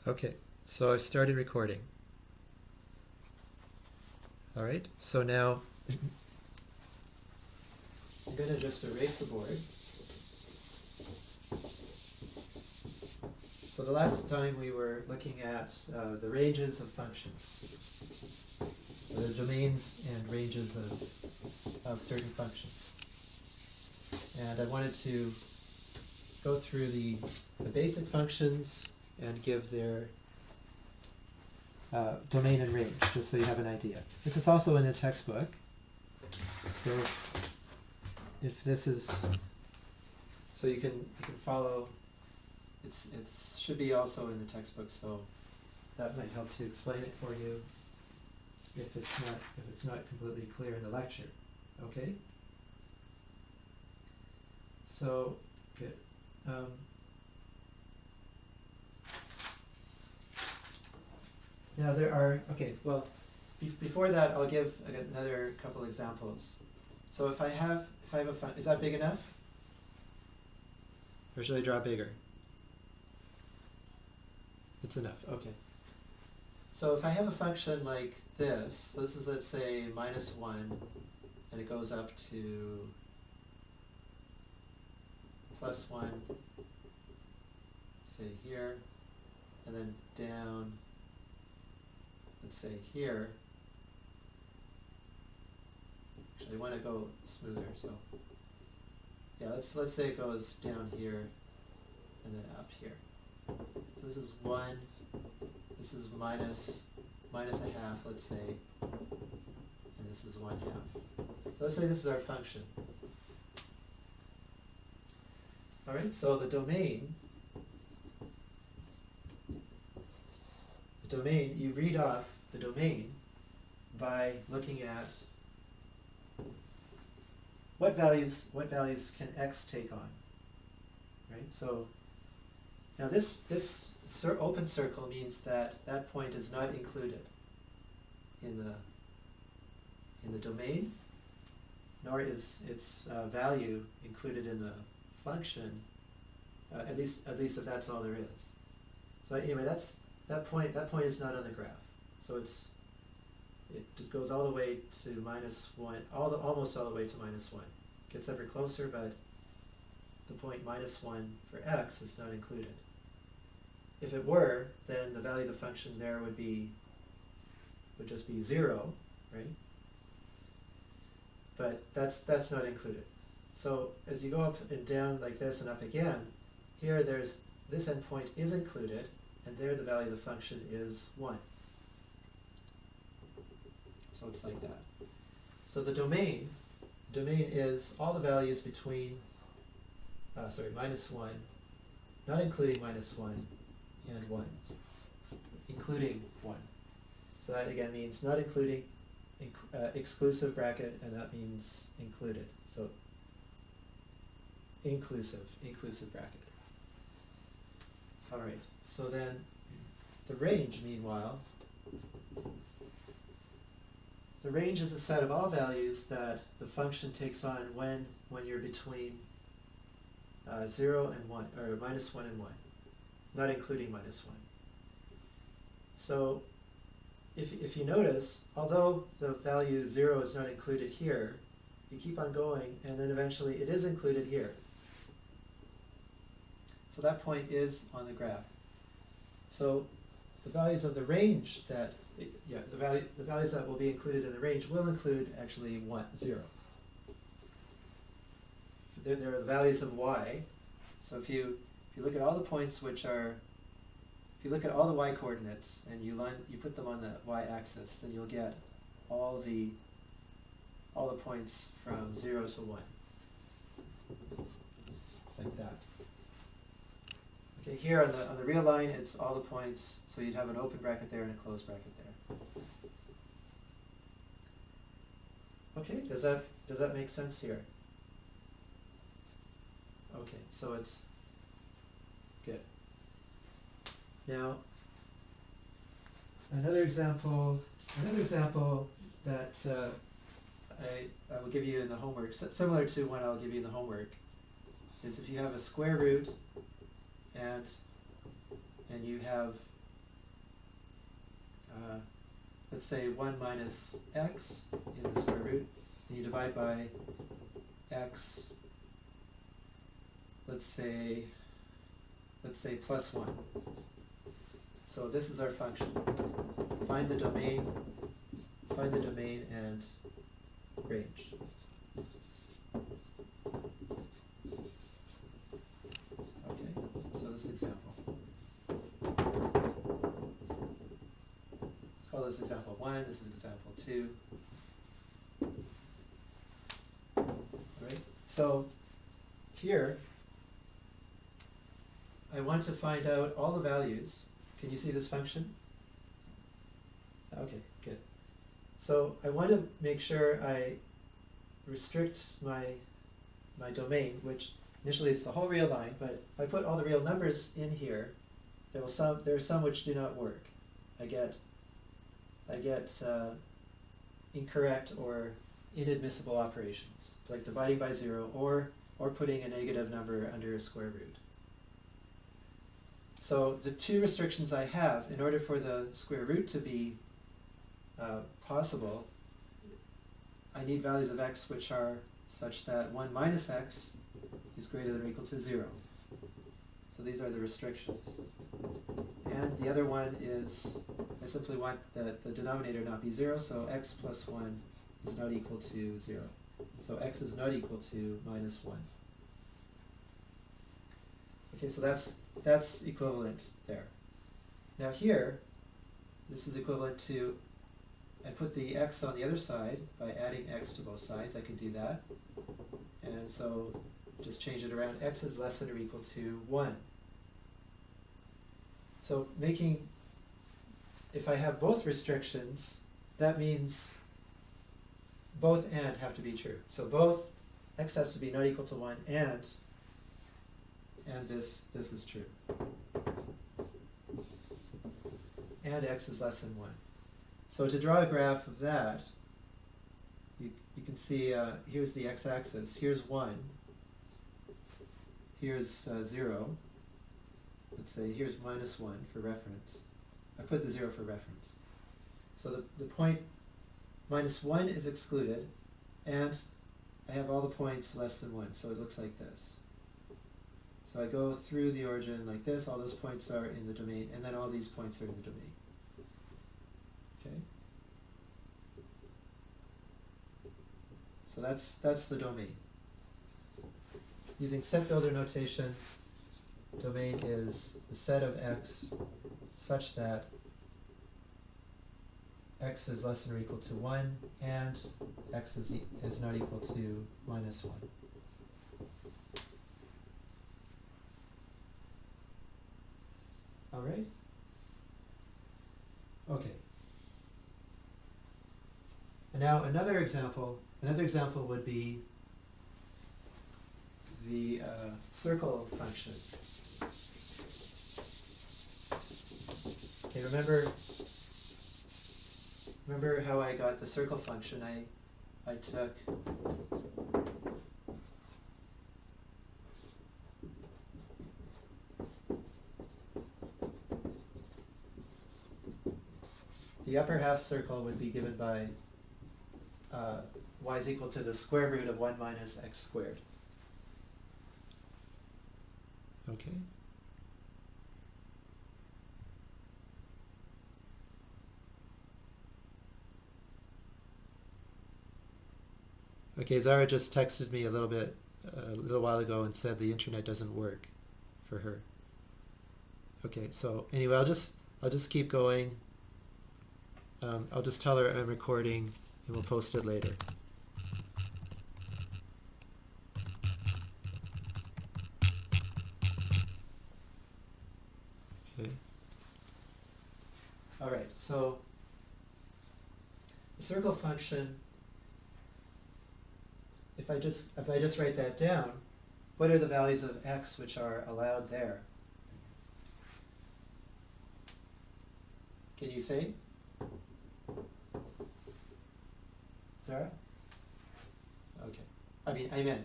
Okay, so I've started recording. All right, so now I'm going to just erase the board. So the last time we were looking at the ranges of functions, the domains and ranges of certain functions. And I wanted to go through the basic functions and give their domain and range, just so you have an idea. This is also in the textbook. So if this is, so you can follow. It should be also in the textbook, so that might help to explain it for you if it's not completely clear in the lecture. Okay. So good. Now there are, okay, well, before that I'll give another couple examples. So if I have a function, is that big enough? Or should I draw bigger? It's enough, okay. So if I have a function like this, so this is, let's say, -1, and it goes up to +1, say here, and then down, let's say here. Actually, I want to go smoother, so yeah, let's say it goes down here and then up here. So this is 1, this is minus a half, let's say, and this is 1/2. So let's say this is our function. All right, so the domain, you read off the domain by looking at what values can x take on, right? So now this open circle means that that point is not included in the domain, nor is its value included in the function. At least if that's all there is. So anyway, that point is not on the graph. So it just goes all the way to -1, almost all the way to -1. Gets ever closer, but the point -1 for x is not included. If it were, then the value of the function there would just be 0, right? But that's not included. So as you go up and down like this and up again, here there's this endpoint is included, and there the value of the function is 1. So it's like that. So the domain is all the values between, -1, not including -1, and 1, including 1. So that again means not including, exclusive bracket, and that means included. So inclusive bracket. All right, so then the range, meanwhile, the range is a set of all values that the function takes on when you're between 0 and 1, or -1 and 1, not including -1. So if you notice, although the value 0 is not included here, you keep on going, and then eventually it is included here. So that point is on the graph. So the values of the range the values that will be included in the range will include actually 0. There are the values of y. So if you look at all the points which are, if you look at all the y coordinates and you put them on the y-axis, then you'll get all the points from 0 to 1, like that. Okay, here on the real line, it's all the points, so you'd have an open bracket there and a closed bracket there. Okay, does that make sense here? Okay, so it's good. Now, another example that I will give you in the homework, similar to one I'll give you in the homework, is if you have a square root and you have let's say 1 minus x in the square root, and you divide by x, let's say plus 1. So this is our function. Find the domain and range. Okay, so this example. Let's call this example 1, this is example 2. Alright, so here I want to find out all the values. Can you see this function? Okay, good. So I want to make sure I restrict my domain, which initially it's the whole real line, but if I put all the real numbers in here, there are some which do not work. I get incorrect or inadmissible operations, like dividing by 0 or putting a negative number under a square root. So the two restrictions I have, in order for the square root to be possible, I need values of x which are such that 1 minus x is greater than or equal to 0. So these are the restrictions. And the other one is, I simply want the denominator not be 0, so x plus 1 is not equal to 0. So x is not equal to minus 1. Okay, so that's equivalent there. Now here, this is equivalent to, I put the x on the other side by adding x to both sides. I can do that. And so just change it around. X is less than or equal to 1. So if I have both restrictions, that means both and have to be true. So both x has to be not equal to 1 and this is true. And x is less than 1. So to draw a graph of that, you can see here's the x-axis. Here's 1. Here's 0. Let's say here's minus 1 for reference. I put the 0 for reference. So the point minus 1 is excluded, and I have all the points less than 1, so it looks like this. So I go through the origin like this, all those points are in the domain, and then all these points are in the domain. Okay? So that's the domain. Using set builder notation, domain is the set of x such that x is less than or equal to 1 and x is not equal to minus 1. All right? Okay. And now another example would be the circle function. Okay, remember how I got the circle function? I took the upper half circle would be given by y is equal to the square root of 1 minus x squared. Okay. Okay, Zara just texted me a little while ago and said the internet doesn't work for her. Okay, so anyway, I'll just keep going. I'll just tell her I'm recording and we'll post it later. Okay. All right, so the circle function, if I just write that down, what are the values of x which are allowed there? Can you say? Zara? Okay. I meant.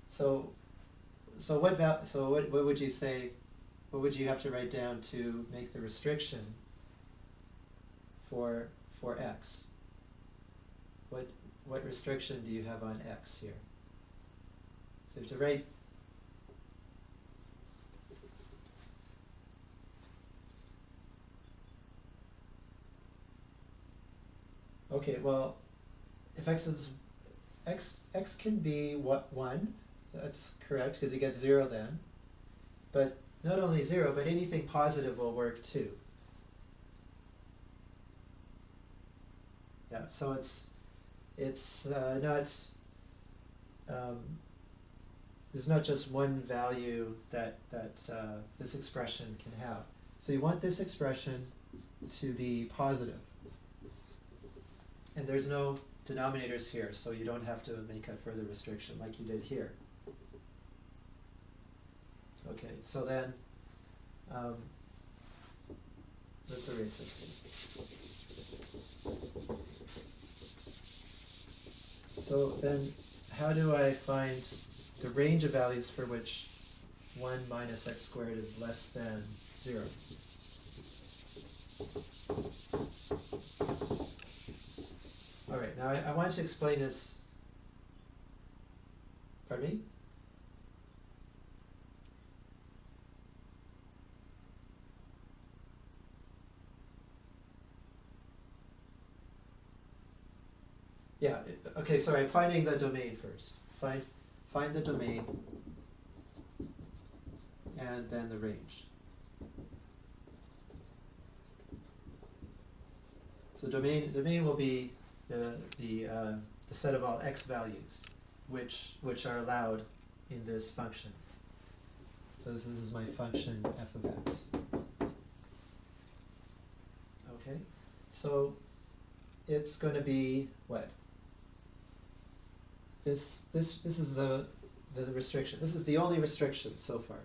So what would you say? What would you have to write down to make the restriction for x. What restriction do you have on x here? So you have to write. Okay, well, if x can be what 1, that's correct because you get 0 then. But not only 0, but anything positive will work too. Yeah, so it's not there's not just one value that this expression can have. So you want this expression to be positive. And there's no denominators here, so you don't have to make a further restriction like you did here. Okay, so then let's erase this one. So then how do I find the range of values for which 1 minus x squared is less than 0? All right, now I want to explain this. Pardon me? Yeah, okay, sorry, finding the domain first. Find the domain and then the range. So domain will be the set of all x values which are allowed in this function. So this is my function f of x. Okay, so it's going to be what? This is the restriction. This is the only restriction so far.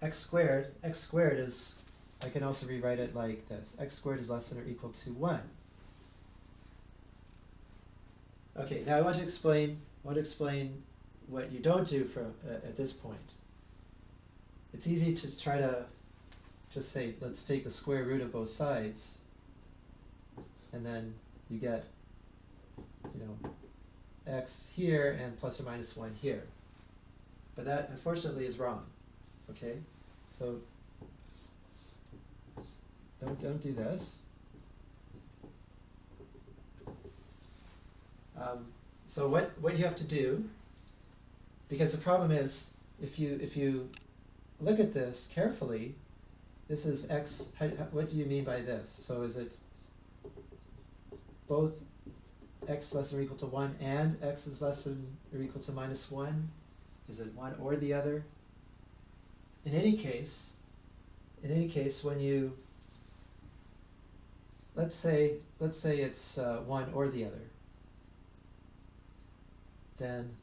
X squared is, I can also rewrite it like this. X squared is less than or equal to 1. Okay, now I want to explain what you don't do at this point. It's easy to try to just say, let's take the square root of both sides, and then you get, x here and plus or minus 1 here. But that, unfortunately, is wrong. Okay? So don't do this. So what you have to do, because the problem is, if you look at this carefully, this is x. What do you mean by this? So is it both x less than or equal to 1 and x is less than or equal to minus 1? Is it one or the other? In any case, when you let's say it's one or the other, then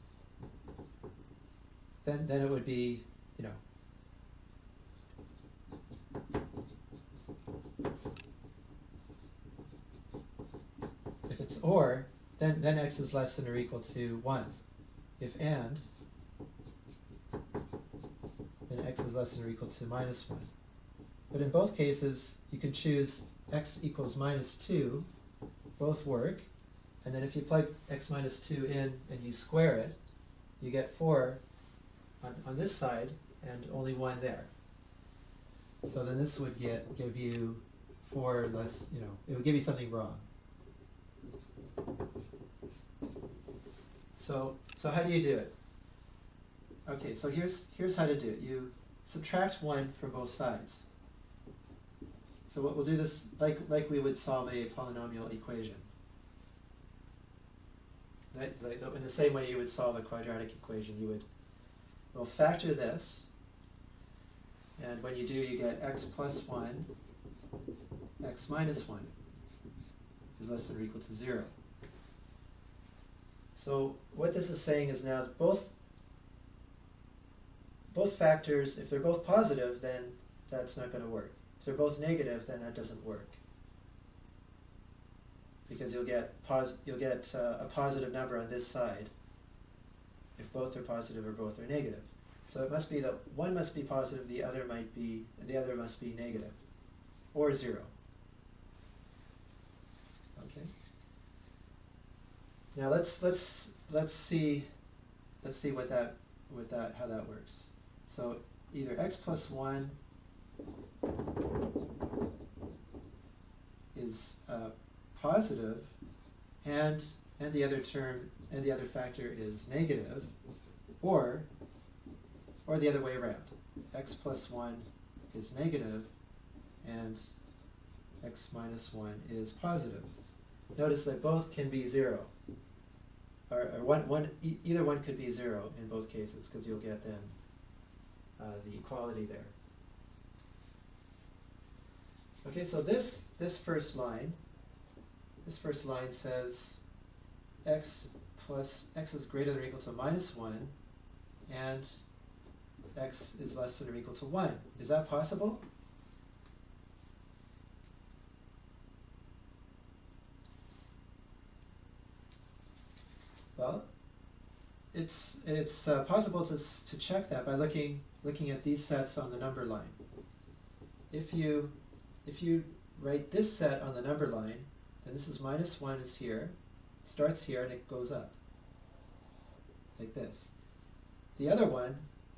it would be, if it's or, then x is less than or equal to 1. If and, then x is less than or equal to minus 1. But in both cases, you can choose x equals minus 2, both work, and then if you plug x minus 2 in and you square it, you get 4 on this side and only 1 there. So then this would give you 4 less, it would give you something wrong. So how do you do it? Okay, so here's how to do it. You subtract 1 from both sides. So we'll do this like we would solve a polynomial equation. In the same way you would solve a quadratic equation, we'll factor this, and when you do, you get x plus 1, x minus 1 is less than or equal to 0. So what this is saying is now both factors, if they're both positive, then that's not going to work. If they're both negative, then that doesn't work, because you'll get a positive number on this side if both are positive or both are negative. So it must be that one must be positive, the other must be negative, or 0. Now let's see how that works. So either x plus 1 is positive, and the other factor is negative, or the other way around. X plus 1 is negative, and x minus 1 is positive. Notice that both can be 0. Or either one could be 0 in both cases, because you'll get then the equality there. Okay, so this first line says x is greater than or equal to minus 1, and x is less than or equal to 1. Is that possible? Well, it's possible to check that by looking at these sets on the number line. If you write this set on the number line, then this is minus 1 is here, starts here, and it goes up like this. The other one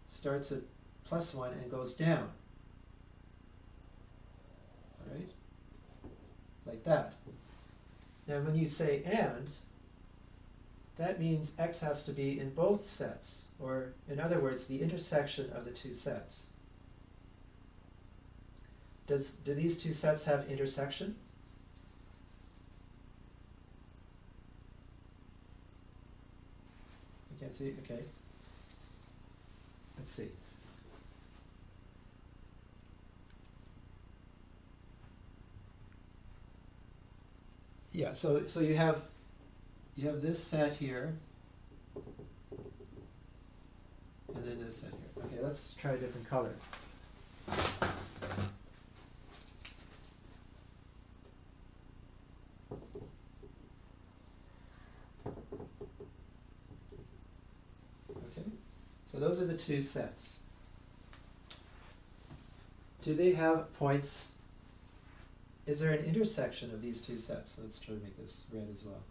starts at plus 1 and goes down. All right? Like that. Now when you say and, that means x has to be in both sets, or in other words, the intersection of the two sets. Do these two sets have intersection? You can't see? Okay. Let's see. Yeah, so you have this set here, and then this set here. Okay, let's try a different color. Okay, so those are the two sets. Do they have points? Is there an intersection of these two sets? Let's try to make this red as well.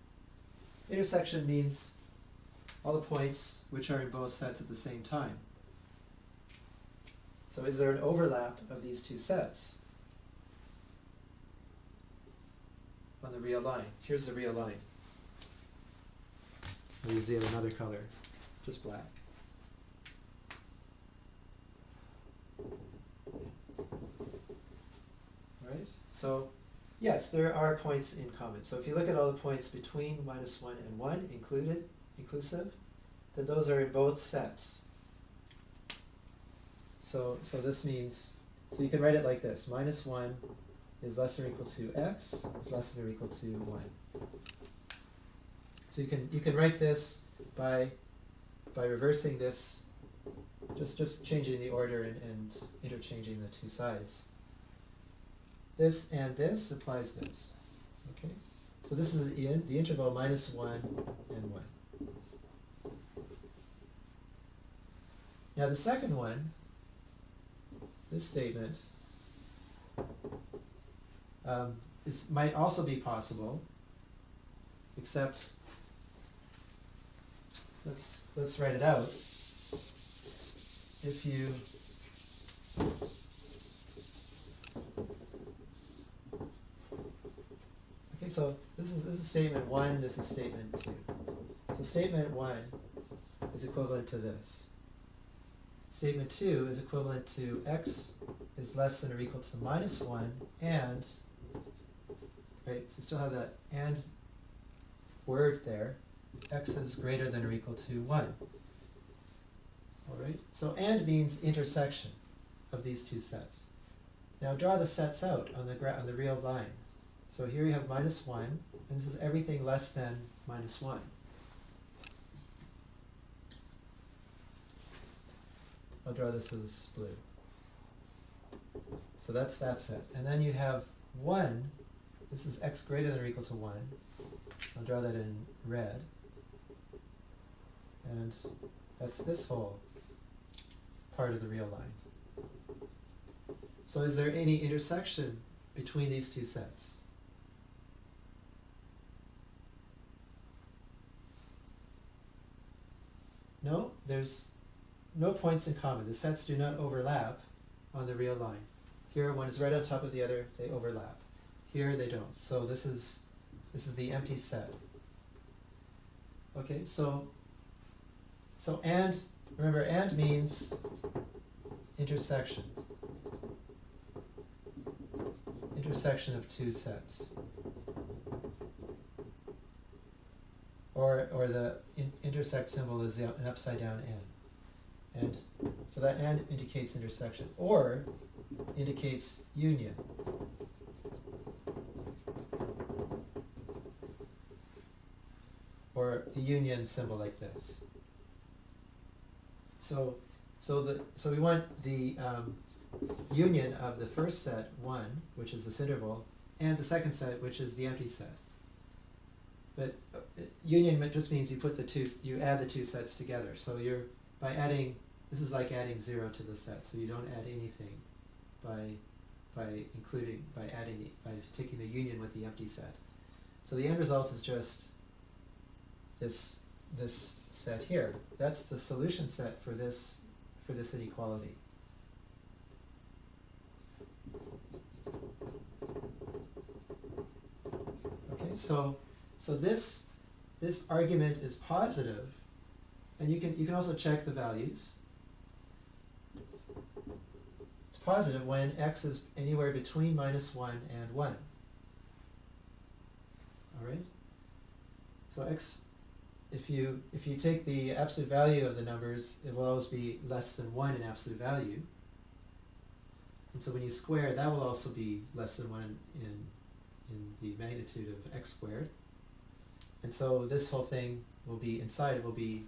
Intersection means all the points which are in both sets at the same time. So is there an overlap of these two sets on the real line? Here's the real line. We'll use another color, just black. Right? So yes, there are points in common. So if you look at all the points between minus 1 and 1 inclusive, then those are in both sets. So this means, so you can write it like this: minus 1 is less than or equal to x, is less than or equal to 1. So you can write this by reversing this, just changing the order and interchanging the two sides. This and this applies this. Okay, so this is the interval minus 1 and 1. Now the second one, this statement, might also be possible, except let's write it out. If you okay, so this is statement 1, this is statement 2. So statement 1 is equivalent to this. Statement 2 is equivalent to x is less than or equal to minus 1 and, right, so you still have that and word there, x is greater than or equal to 1. All right, so and means intersection of these two sets. Now draw the sets out on the real line. So here you have minus 1, and this is everything less than minus 1. I'll draw this as blue. So that's that set. And then you have 1, this is x greater than or equal to 1. I'll draw that in red. And that's this whole part of the real line. So is there any intersection between these two sets? no, there's no points in common. The sets do not overlap on the real line. Here, one is right on top of the other, they overlap. Here, they don't. So this is the empty set. Okay, so and, remember, and means intersection. Intersection of two sets. Or the intersect symbol is an upside down N. And so that and indicates intersection, or indicates union. Or the union symbol like this. So we want the union of the first set, 1, which is this interval, and the second set, which is the empty set. But union just means you add the two sets together. So by adding, this is like adding 0 to the set. So you don't add anything by taking the union with the empty set. So the end result is just this set here. That's the solution set for this inequality. Okay, so this argument is positive, and you can also check the values. It's positive when x is anywhere between -1 and 1. All right. So x, if you take the absolute value of the numbers, it will always be less than 1 in absolute value. And so when you square, that will also be less than 1 in the magnitude of x squared. And so this whole thing will be inside. It will be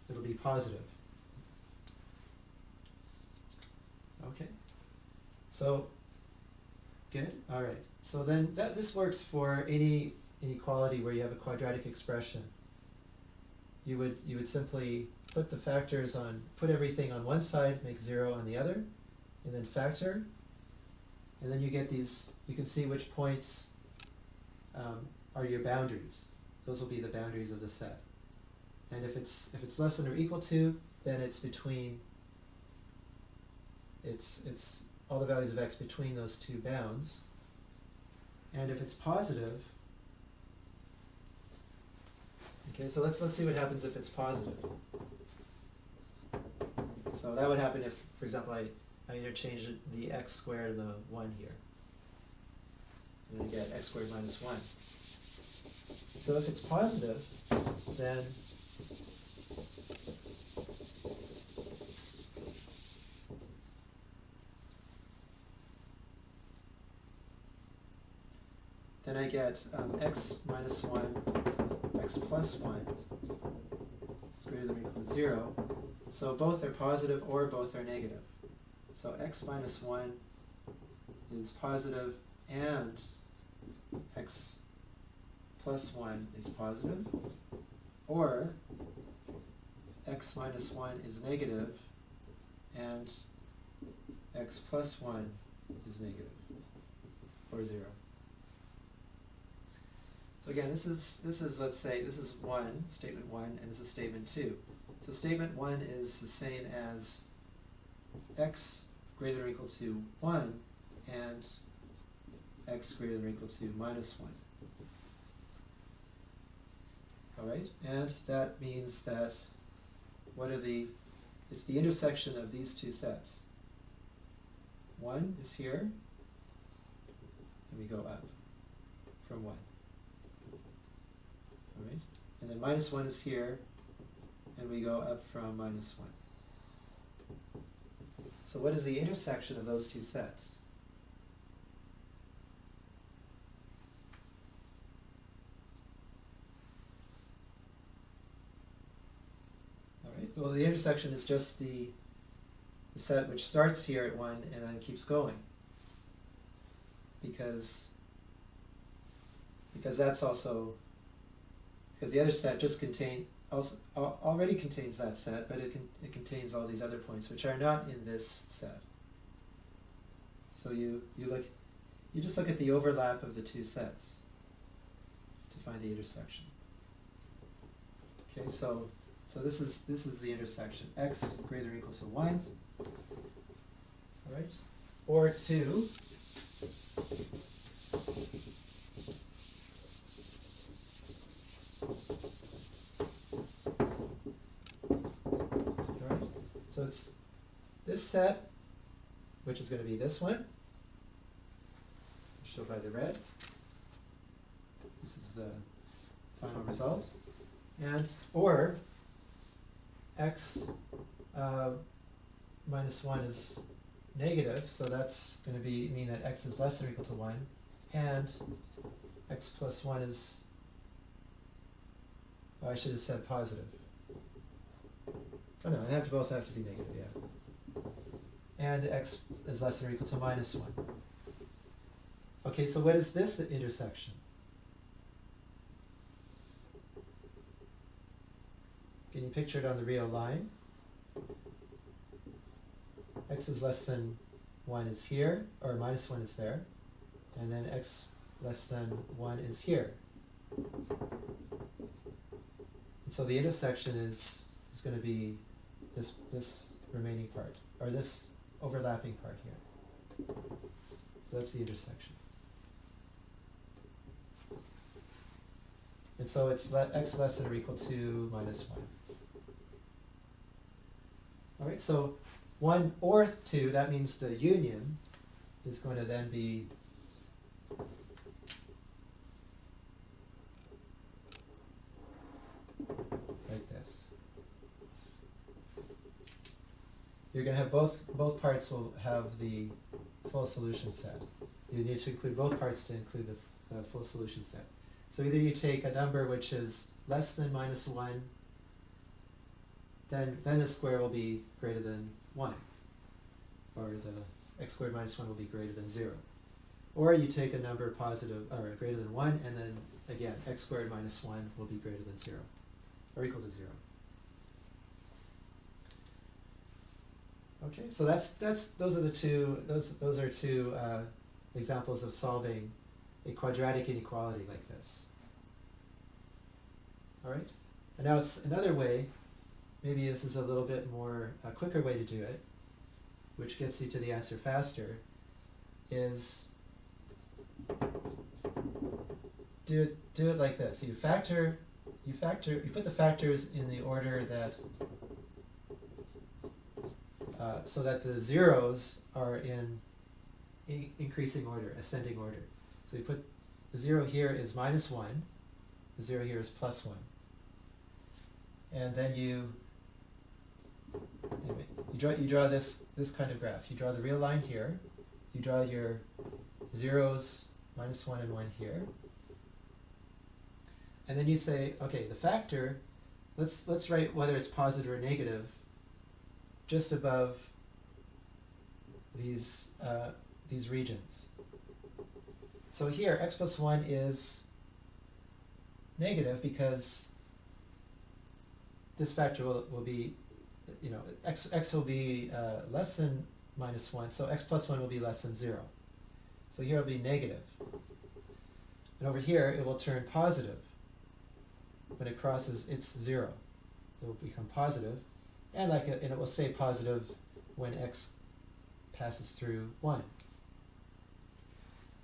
it'll be positive. Okay. So good. All right. So then this works for any inequality where you have a quadratic expression. You would simply put the factors put everything on one side, make 0 on the other, and then factor, and then you get these. You can see which points are your boundaries. Those will be the boundaries of the set. And if it's less than or equal to, then it's between. It's all the values of x between those two bounds. And if it's positive, okay, so let's see what happens if it's positive. So that would happen if, for example, I interchange the x squared and the 1 here. And then I get x squared minus 1. So if it's positive, then I get x minus 1, x plus 1 is greater than or equal to 0. So both are positive or both are negative. So x minus 1 is positive and x plus 1 is positive, or x minus 1 is negative and x plus 1 is negative, or 0. So again, this is let's say this is statement 1, and this is statement 2. So statement 1 is the same as x greater than or equal to 1 and x greater than or equal to minus 1. All right, and that means that it's the intersection of these two sets. 1 is here, and we go up from 1. All right, and then minus 1 is here, and we go up from minus 1. So what is the intersection of those two sets? All right, well, the intersection is just the set which starts here at 1 and then keeps going. Because that's also, because the other set just already contains that set, but it contains all these other points which are not in this set. So you just look at the overlap of the two sets to find the intersection. Okay, so this is the intersection. X greater than or equal to 1. All right, or 2. All right, so it's this set, which is going to be this one, shown by the red. This is the final result. And or x minus 1 is negative, so that's going to mean that x is less than or equal to 1, and x plus 1 is, I should have said positive. Oh no, they both have to be negative, yeah. And x is less than or equal to minus 1. Okay, so what is this intersection? Can you picture it on the real line? X is less than 1 is here, or minus 1 is there, and then x less than 1 is here. And so the intersection is going to be this remaining part, or this overlapping part here. So that's the intersection. And so it's x less than or equal to minus 1. All right, so 1 or 2, that means the union is going to then be like this. You're going to have both parts will have the full solution set. You need to include both parts to include the full solution set. So either you take a number which is less than minus 1, then the square will be greater than 1, or the x squared minus 1 will be greater than 0. Or you take a number positive, or greater than 1, and then again, x squared minus 1 will be greater than 0, or equal to 0. Okay, so those are two examples of solving a quadratic inequality like this. All right, and now another way. Maybe this is a little bit more, a quicker way to do it, which gets you to the answer faster, is do it like this. You put the factors in the order that, so that the zeros are in increasing order, ascending order. So you put the 0 here is minus 1, the 0 here is plus 1. And then you draw this kind of graph. You draw the real line here. You draw your zeros, minus 1 and 1 here. And then you say, okay, the factor, let's write whether it's positive or negative just above these regions. So here, x plus 1 is negative because this factor will be, x will be less than minus 1, so x plus 1 will be less than 0. So here it will be negative. And over here, it will turn positive when it crosses its 0. It will become positive, and it will stay positive when x passes through 1.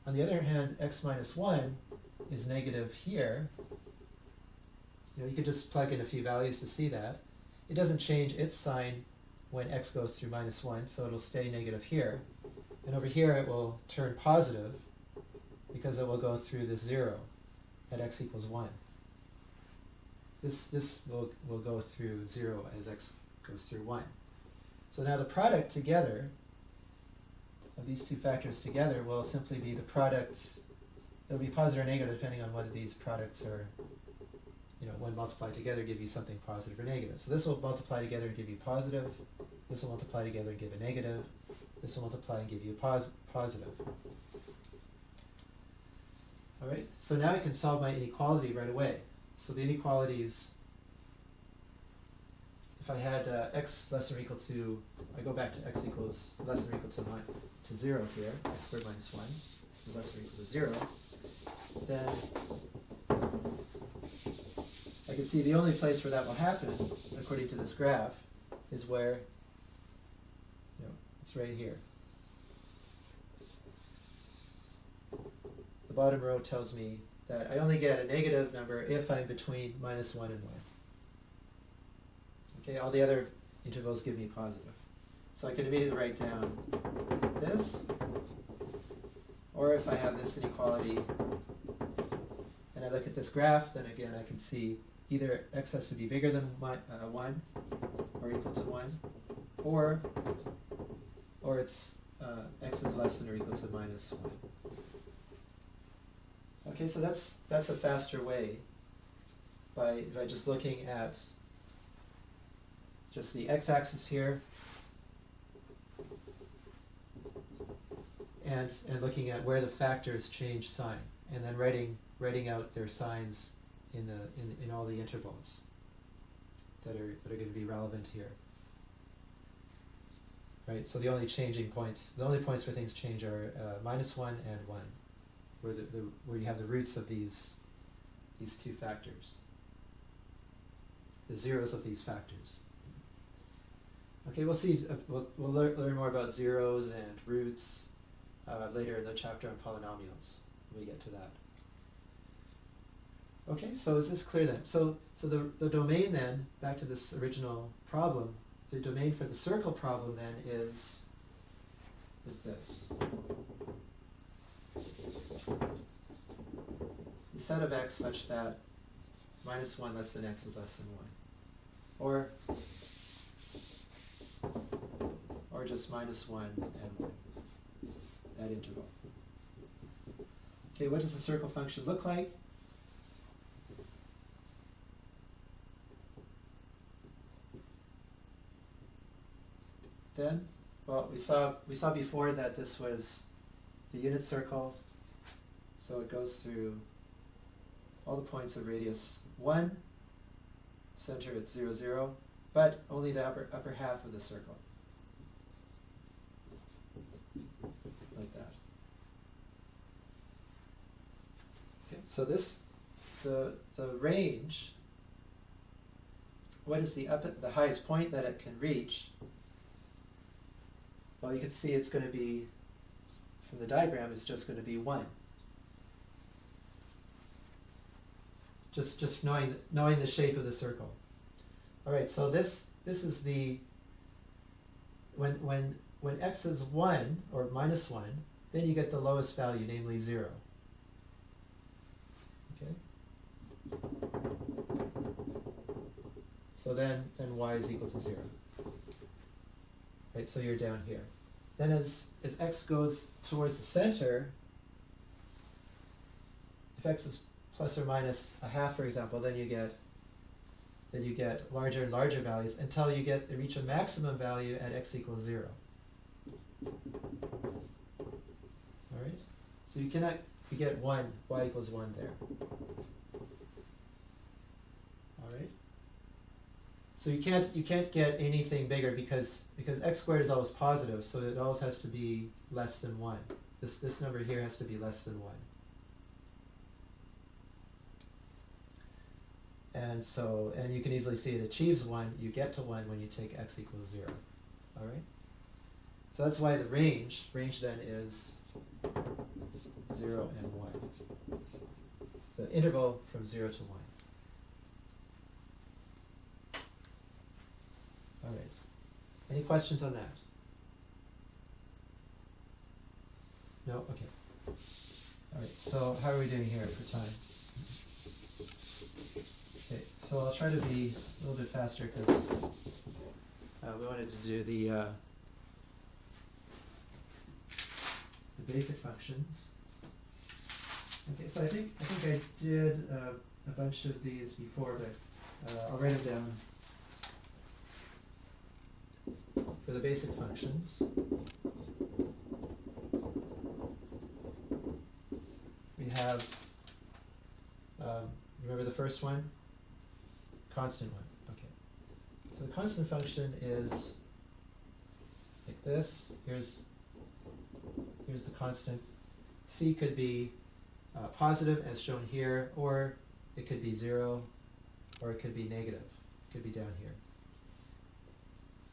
On the other hand, x minus 1 is negative here. You could just plug in a few values to see that. It doesn't change its sign when x goes through minus 1, so it'll stay negative here. And over here it will turn positive because it will go through this 0 at x equals 1. This will go through 0 as x goes through 1. So now the product together of these two factors together will simply be the products. It'll be positive or negative depending on whether these products are, when multiplied together, give you something positive or negative. So this will multiply together and give you positive. This will multiply together and give a negative. This will multiply and give you a positive. All right. So now I can solve my inequality right away. So the inequalities, if I had x less than or equal to, I go back to x equals less than or equal to 0 here, x squared minus 1 is less than or equal to 0, then I can see the only place where that will happen, according to this graph, is where, it's right here. The bottom row tells me that I only get a negative number if I'm between -1 and 1. Okay, all the other intervals give me positive. So I can immediately write down this, or if I have this inequality, and I look at this graph, then again I can see either x has to be bigger than 1 or equal to 1, or it's x is less than or equal to -1. Okay, so that's a faster way by just looking at just the x-axis here and looking at where the factors change sign, and then writing out their signs in all the intervals that are going to be relevant here. Right. So the only points where things change are -1 and 1, where you have the roots of these two factors, the zeros of these factors. Okay, we'll see. We'll learn more about zeros and roots later in the chapter on polynomials when we get to that. Okay, so is this clear then? So the domain then, back to this original problem, the domain for the circle problem then is this. The set of x such that -1 less than x is less than 1. Or just -1 and 1, that interval. Okay, what does the circle function look like? Then, well, we saw before that this was the unit circle, so it goes through all the points of radius 1, center at 0, 0, but only the upper half of the circle, like that. Okay, so the range, what is the highest point that it can reach? Well, you can see it's going to be, from the diagram, it's just going to be 1. Just knowing the shape of the circle. All right, so this is the, when x is 1 or -1, then you get the lowest value, namely 0. Okay. So then y is equal to 0. Right, so you're down here. Then as x goes towards the center, if x is plus or minus a half, for example, then you get larger and larger values until you reach a maximum value at x equals 0. All right. So you get 1, y equals 1 there. All right. So you can't get anything bigger because x squared is always positive, so it always has to be less than 1. This number here has to be less than 1. And you can easily see it achieves 1. You get to 1 when you take x equals 0. All right. So that's why the range then is 0 and 1. The interval from 0 to 1. All right. Any questions on that? No? Okay. All right. So how are we doing here for time? Okay. So I'll try to be a little bit faster because we wanted to do the basic functions. Okay. So I think I did a bunch of these before, but I'll write them down. For the basic functions, we have, remember the first one? Constant one. Okay. So the constant function is like this. Here's the constant. C could be positive, as shown here, or it could be 0. or it could be negative. It could be down here.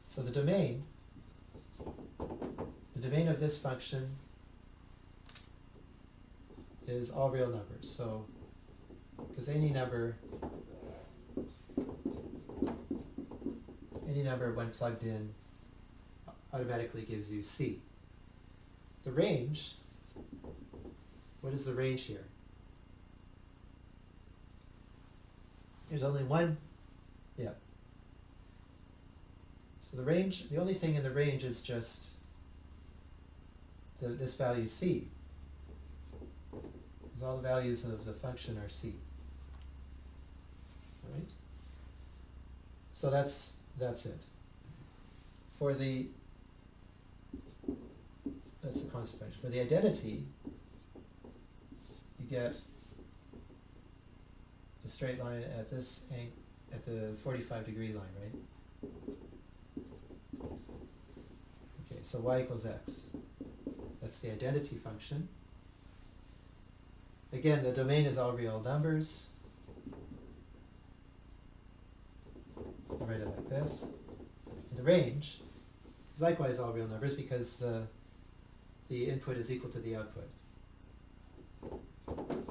So the domain of this function is all real numbers. So, because any number when plugged in automatically gives you C. The range, what is the range here? There's only one, yeah. So the range, the only thing in the range is just this value C. Because all the values of the function are C. All right? So that's it. For the, that's the constant function. For the identity, you get the straight line at this at the 45-degree line, right? Okay, so y equals x. That's the identity function. Again, the domain is all real numbers. I'll write it like this. And the range is likewise all real numbers because the input is equal to the output.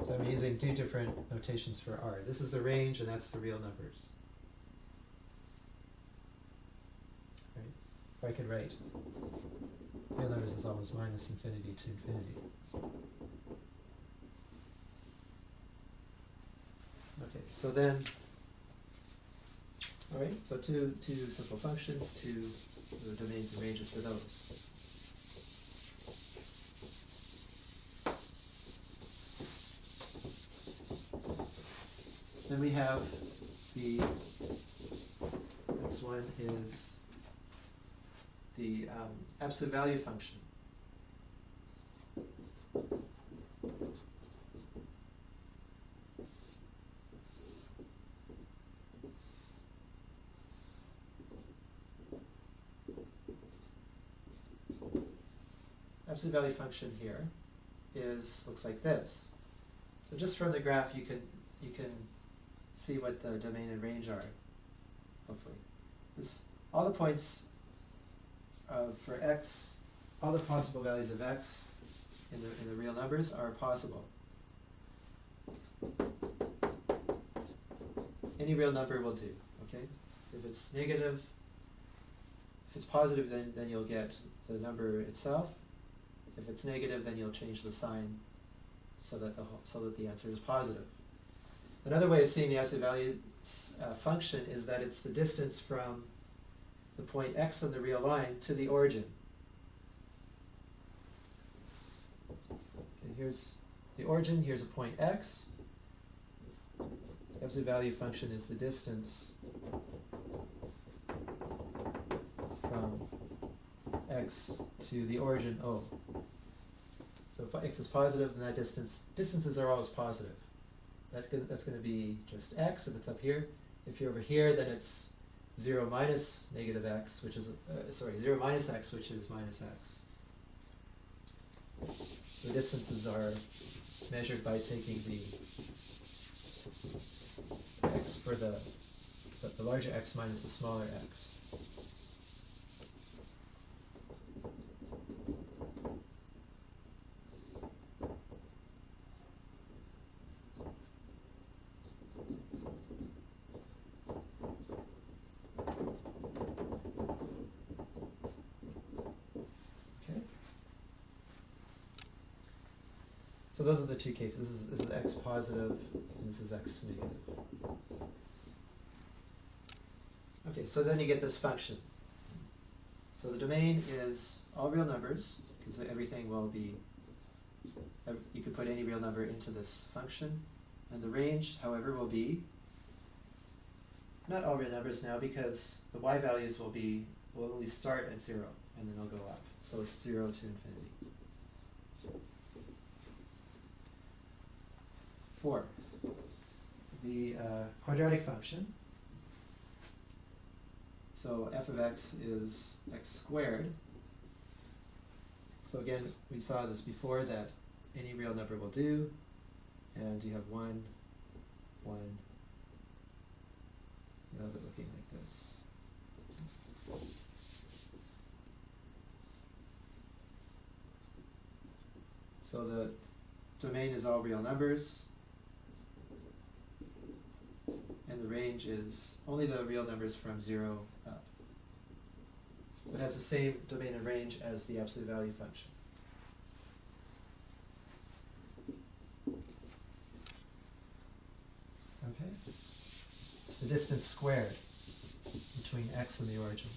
So I'm using two different notations for R. This is the range and that's the real numbers. Right? If I could write real numbers is always minus infinity to infinity. Okay, so then, all right, so two simple functions, two domains and ranges for those. Then we have the next one is the absolute value function. Absolute value function here looks like this. So just from the graph, you can see what the domain and range are. Hopefully, all the points for x, all the possible values of x in the real numbers are possible. Any real number will do. Okay, if it's negative, if it's positive, then you'll get the number itself. If it's negative, then you'll change the sign so that the answer is positive. Another way of seeing the absolute value function is that it's the distance from the point x on the real line to the origin. Okay, here's the origin, here's a point x. The absolute value function is the distance from x to the origin O. So if x is positive, then that distances are always positive. That's going to be just x if it's up here. If you're over here, then it's 0 minus negative x, which is 0 minus x, which is minus x. The distances are measured by taking the x for the larger x minus the smaller x. So those are the two cases. This is x positive, and this is x negative. Okay, so then you get this function. So the domain is all real numbers, because everything will be, you could put any real number into this function. And the range, however, will be, not all real numbers now, because the y values will only start at 0, and then they'll go up. So it's 0 to infinity. 4. The quadratic function. So f of x is x squared. So again, we saw this before, that any real number will do, and you have 1, 1, You'll have it looking like this. So the domain is all real numbers, and the range is only the real numbers from 0 up. So it has the same domain and range as the absolute value function. Okay? It's the distance squared between x and the origin,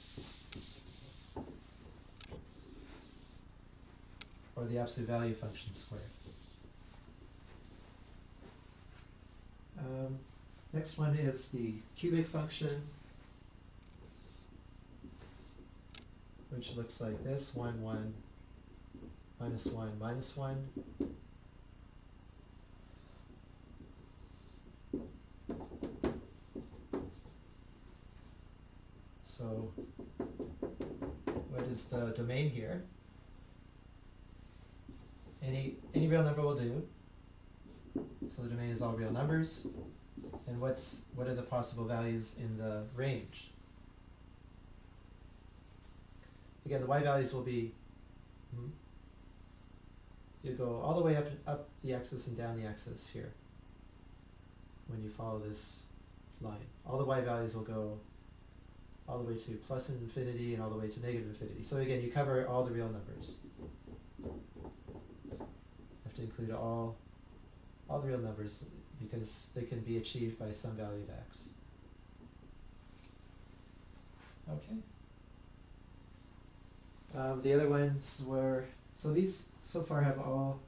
or the absolute value function squared. Next one is the cubic function, which looks like this: 1, 1, minus 1, minus 1. So what is the domain here? Any real number will do. So the domain is all real numbers. And what are the possible values in the range? Again, the y values will be, you go all the way up the axis and down the axis here when you follow this line. All the y values will go all the way to plus infinity and all the way to negative infinity. So again, you cover all the real numbers. You have to include all the real numbers because they can be achieved by some value of x. Okay. The other ones were, so these so far have all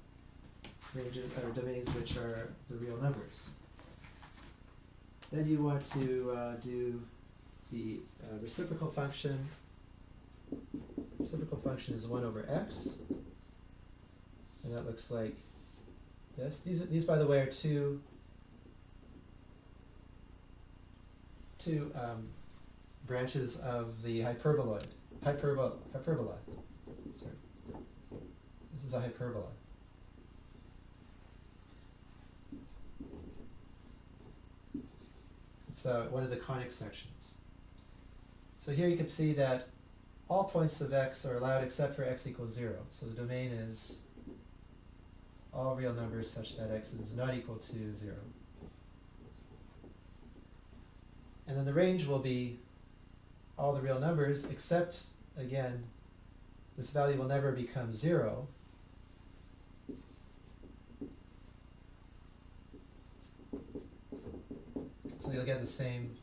ranges or domains which are the real numbers. Then you want to do the reciprocal function. Reciprocal function is 1 over x, and that looks like this. These by the way, are two branches of the hyperbola. Sorry, this is a hyperbola. It's one of the conic sections. So here you can see that all points of x are allowed except for x equals 0. So the domain is all real numbers such that x is not equal to 0. And then the range will be all the real numbers except, again, this value will never become 0. So you'll get the same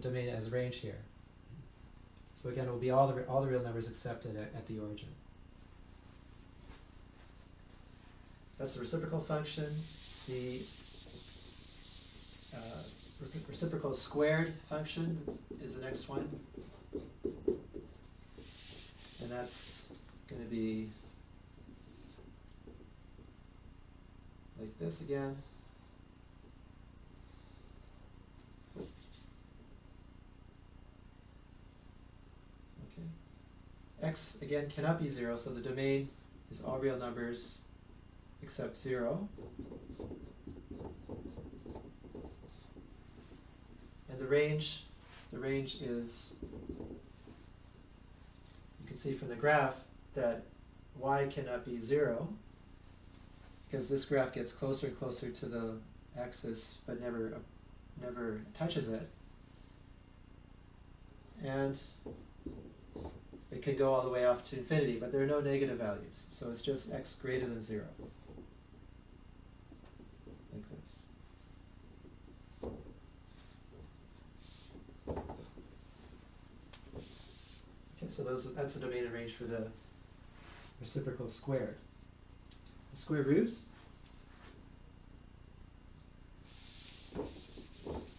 domain as range here. So again, it will be all the real numbers except at the origin. That's the reciprocal function. The reciprocal squared function is the next one. And that's going to be like this again. Okay. X, again, cannot be 0, so the domain is all real numbers except 0. And the range is, you can see from the graph that y cannot be 0 because this graph gets closer and closer to the axis but never touches it. And it can go all the way off to infinity, but there are no negative values, so it's just x greater than 0. Like this. Okay, so that's the domain and range for the reciprocal squared. The square root.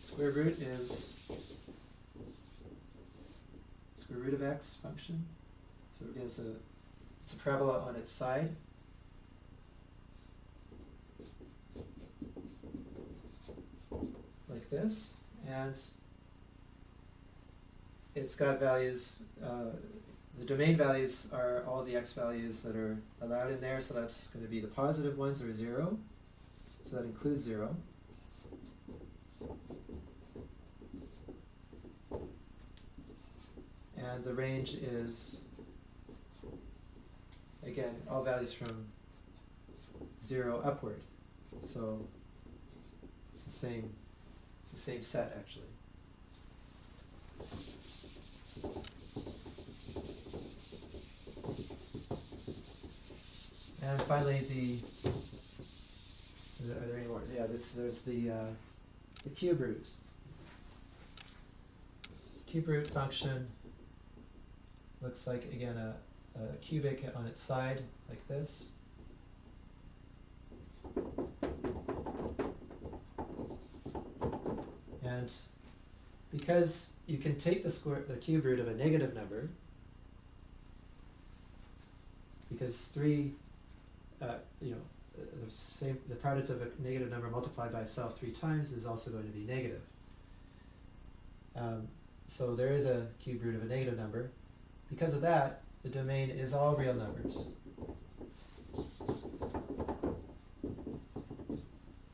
Square root is square root of x function. So again, it's a parabola on its side. Like this. And it's got values, the domain values are all the x values that are allowed in there, so that's going to be the positive ones, or 0. So that includes 0. And the range is, again, all values from 0 upward. So it's the same set actually. And finally, are there any more? Yeah, there's the cube root. Cube root function looks like, again, a cubic on its side, like this. And because you can take the cube root of a negative number, because 3, the product of a negative number multiplied by itself 3 times is also going to be negative. So there is a cube root of a negative number. Because of that, the domain is all real numbers.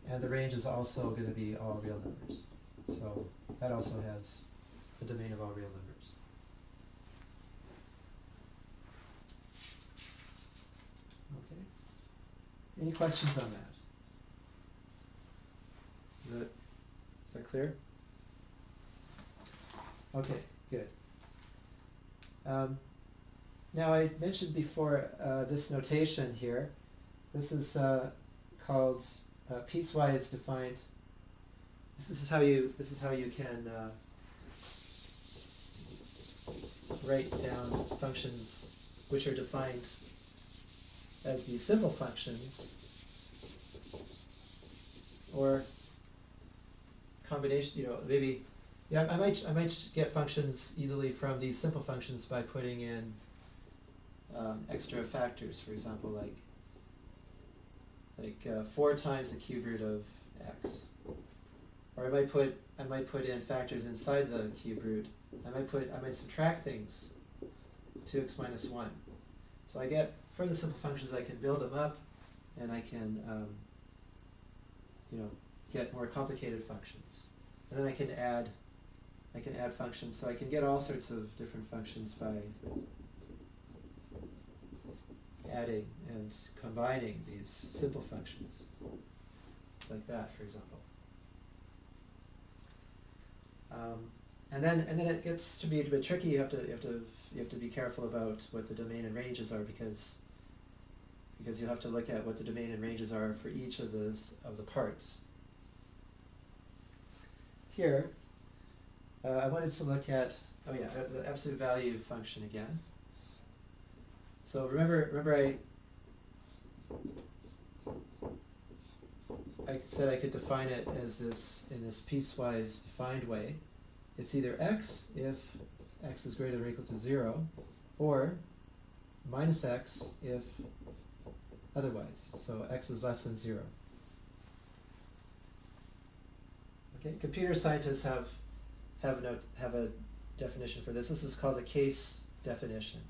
And the range is also going to be all real numbers. So that also has the domain of all real numbers. Okay. Any questions on that? Is that clear? Okay, good. Now I mentioned before this notation here. This is called piecewise defined. This is how you can write down functions which are defined as these simple functions, or combination. Maybe. Yeah, I might get functions easily from these simple functions by putting in extra factors. For example, like 4 times the cube root of x. Or I might put in factors inside the cube root. I might subtract things. 2x minus 1. So I get, from the simple functions, I can build them up, and I can get more complicated functions. And then I can add functions, so I can get all sorts of different functions by adding and combining these simple functions, like that, for example. And then it gets to be a bit tricky. You have to be careful about what the domain and ranges are, because you have to look at what the domain and ranges are for each of the parts. Here, I wanted to look at the absolute value function again. So remember I said I could define it as this, in this piecewise defined way. It's either x if x is greater than or equal to 0, or minus x if otherwise. So x is less than 0. Okay, computer scientists have a definition for this. This is called the case definition.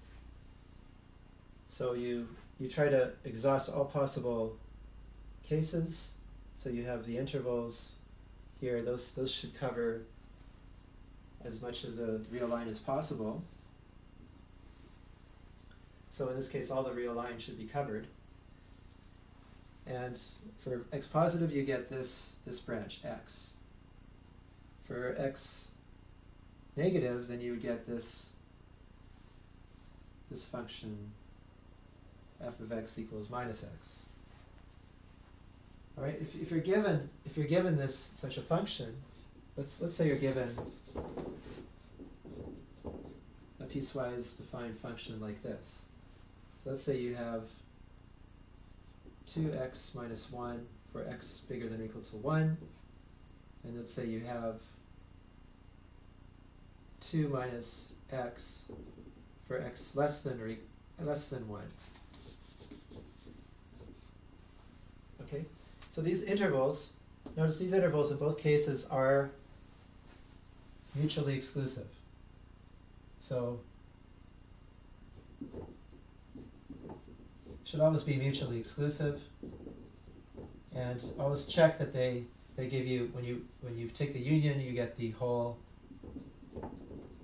So you try to exhaust all possible cases. So you have the intervals here. Those should cover as much of the real line as possible. So in this case, all the real line should be covered. And for x positive, you get this branch, x. For x negative, then you would get this function f of x equals minus x. All right. If you're given such a function, let's say you're given a piecewise defined function like this. So let's say you have 2x minus 1 for x bigger than or equal to 1, and let's say you have 2 minus x for x less than 1. Okay, so these intervals, notice these intervals in both cases are mutually exclusive. So should always be mutually exclusive, and always check that they they give you, when you take the union, you get the whole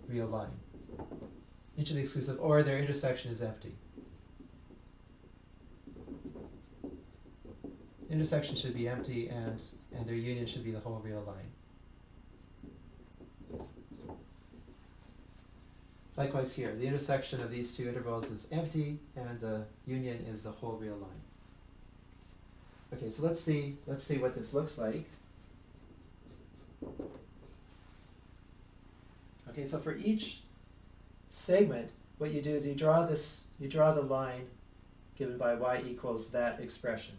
real line. Mutually exclusive, or their intersection is empty. Intersection should be empty, and their union should be the whole real line. Likewise here, the intersection of these two intervals is empty, and the union is the whole real line. Okay, so let's see what this looks like. Okay, so for each segment, what you do is you draw the line given by y equals that expression.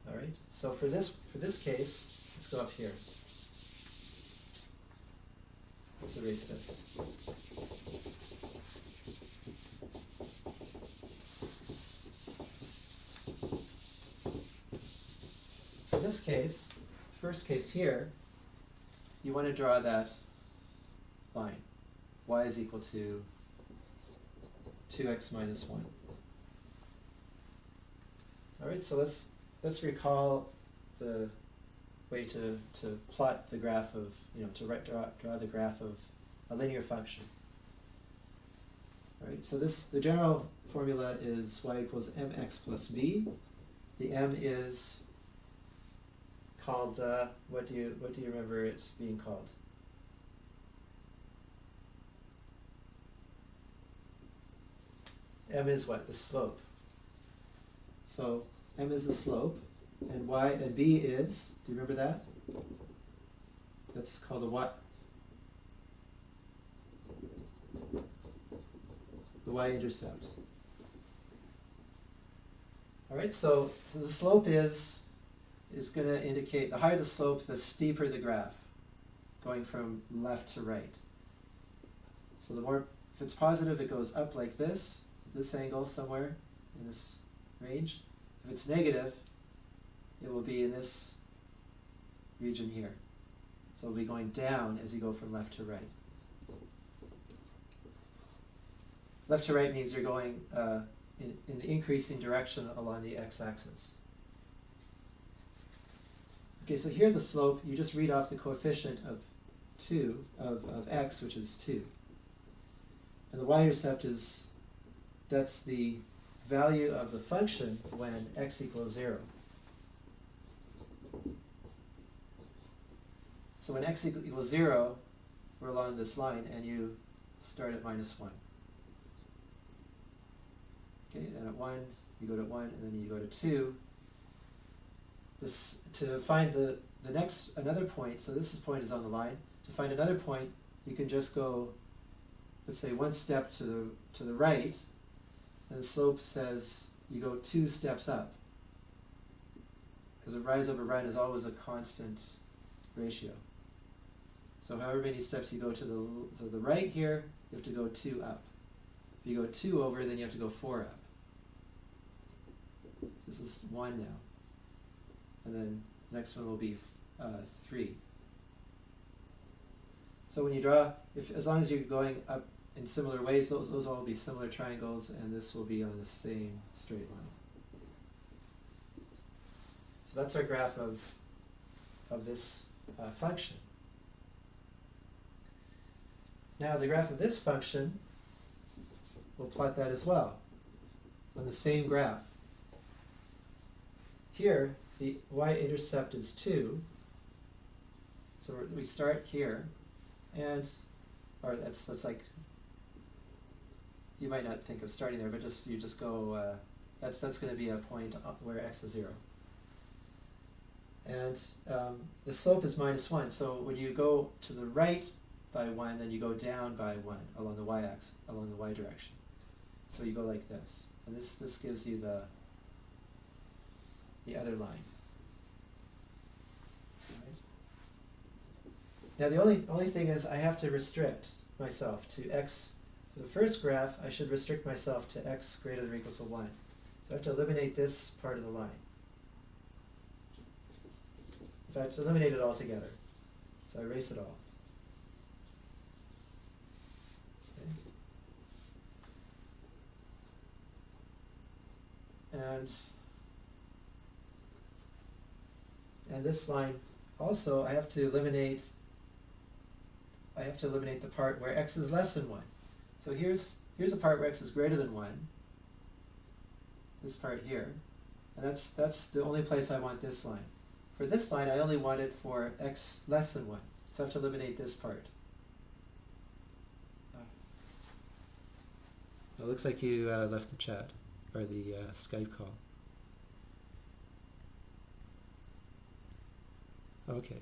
All right. So for this case, let's go up here. Let's erase this. For this case, first case here, you want to draw that line. Y is equal to 2x minus 1. All right, so let's recall the way to plot the graph of, to draw the graph of a linear function. All right, so the general formula is y equals mx plus b. The m is called, what do you remember it being called? M is what? The slope. So m is the slope, and b is, do you remember that? That's called a what? The y-intercept. All right, so the slope is going to indicate, the higher the slope, the steeper the graph, going from left to right. So the more, if it's positive, it goes up like this angle somewhere in this range. If it's negative, it will be in this region here. So it'll be going down as you go from left to right. Left to right means you're going in the increasing direction along the x-axis. Okay, so here the slope, you just read off the coefficient of x, which is 2. And the y-intercept is, that's the value of the function when x equals 0. So when x equals 0, we're along this line, and you start at minus 1. Okay, and at 1, you go to 1, and then you go to 2. This, to find another point, so this point is on the line. To find another point, you can just go, let's say, one step to the right, and the slope says you go 2 steps up, because a rise over run is always a constant ratio. So however many steps you go to the right here, you have to go 2 up. If you go 2 over, then you have to go 4 up. So this is 1 now. And then the next one will be 3. So when you draw, as long as you're going up in similar ways, those all will be similar triangles, and this will be on the same straight line. So that's our graph of this function. Now the graph of this function, we'll plot that as well on the same graph. Here, the y-intercept is 2, so we start here, or that's like, you might not think of starting there, but you just go, that's going to be a point where x is 0. And the slope is minus 1, so when you go to the right by 1, then you go down by 1 along the y-axis, along the y direction. So you go like this, and this gives you the other line. Right. Now the only thing is I have to restrict myself to x. For the first graph, I should restrict myself to x greater than or equal to 1. So I have to eliminate this part of the line. In fact, eliminate it altogether. So I erase it all. Okay. And this line also, I have to eliminate the part where x is less than 1. So here's a part where x is greater than 1, this part here, and that's the only place I want this line. For this line, I only want it for x less than 1, so I have to eliminate this part. It looks like you left the chat, or the Skype call. Okay.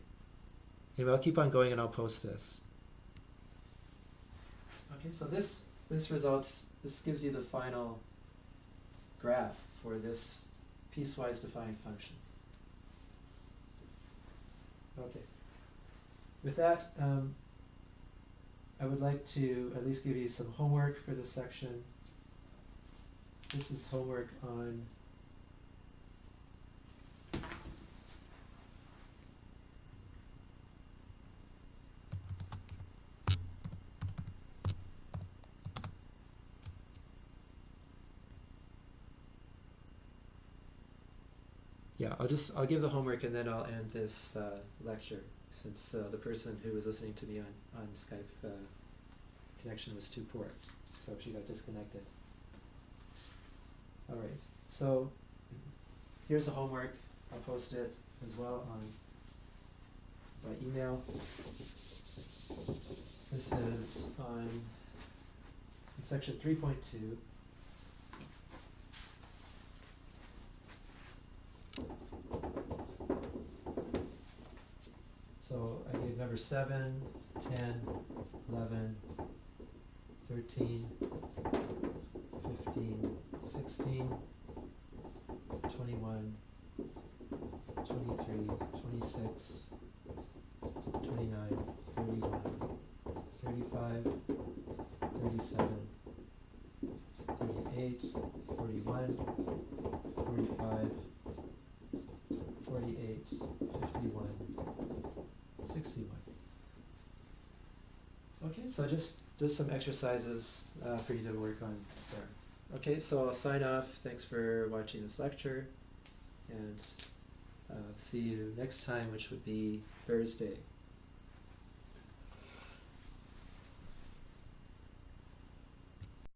Anyway, I'll keep on going and I'll post this. Okay, so this gives you the final graph for this piecewise defined function. Okay. With that, I would like to at least give you some homework for this section. This is homework on I'll give the homework and then I'll end this lecture, since the person who was listening to me on Skype connection was too poor, so she got disconnected. All right, so here's the homework. I'll post it as well by email. This is on section 3.2. So I gave number 7, 10, 11, 13, 15, 16, 21, 23, 26, 29, 31, 35, 37, 38, 41, 45, 48, 51, 61. Okay, so just some exercises for you to work on there. Okay, so I'll sign off. Thanks for watching this lecture, and see you next time, which would be Thursday.